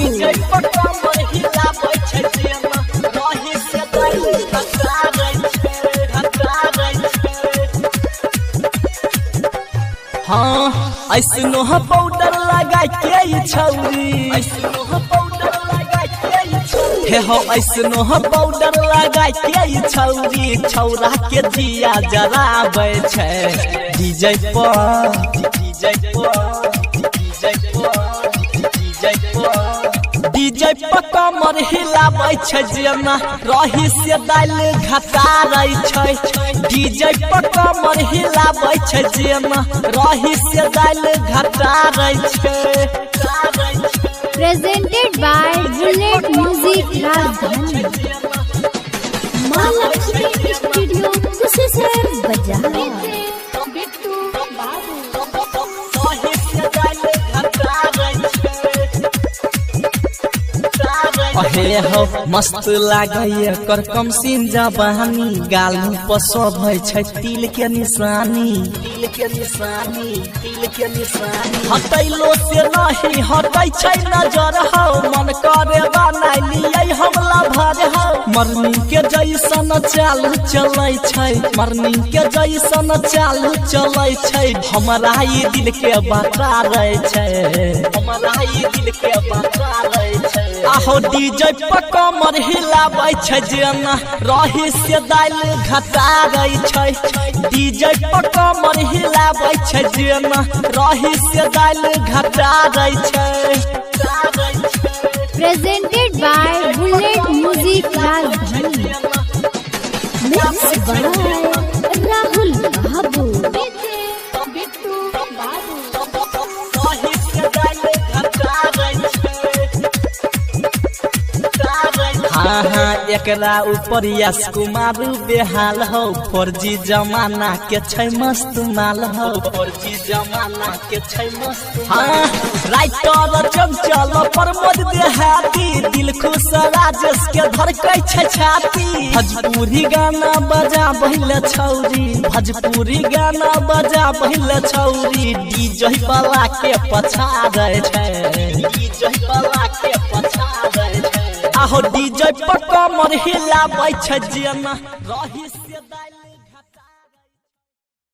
DJ पर कमर हिलाबै छै जेना रही से दिल घटाबै छै हाँ ऐसनो पाउडर लगा के छौरी ऐसनो पाउडर लगा के हे हो ऐसनो पाउडर लगा के छौरी छौरा के दिया जराबै छै डीजे पर डीजे पर कमर हिलाबै छै जेना रही से दिल घटाबै छै डीजे पर कमर हिलाबै छै जेना रही से दिल घटाबै छै presented by Bullet Music Rajdhani Malakshmi Studio Kusesar Bazaar हे हो मस्त लागैए कर कम सीन जवानी गाल पर सब है छै तिल के निशानी हटैलो से नहीं हटै छै नजर हो मन करे बनाइ लियै हमला भर हो मरनी के जैसन चाल चलै छै मरनी के जैसन चाल चलै छै हमरा ई दिल के बता रहे छै हमरा ई दिल के बता रहे छै आहो डीजे पर कमर हिलाबै छै जेना रही से दिल घटाबै छै डीजे पर कमर हिलाबै छै जेना रही से दिल घटाबै छै presented by Bullet Music Rajdhani mixed by Rahul Babu हाँ एकरा ऊपर यश कुमार बेहाल हो फौजी जमाना के छै मस्त माल हो फौजी जमाना के छै मस्त हाँ राइटर चंचल प्रमोद देहाती दिलखुश राजेश के धड़कै छै छाती भोजपुरी गाना बजा बहिले छौरी भोजपुरी गाना बजा बहिले छौरी डीजे वाला के पछाड़ै छै डीजे वाला के पछाड़ै छै आहो डीजे पर कमर हिलाबै छै जेना रही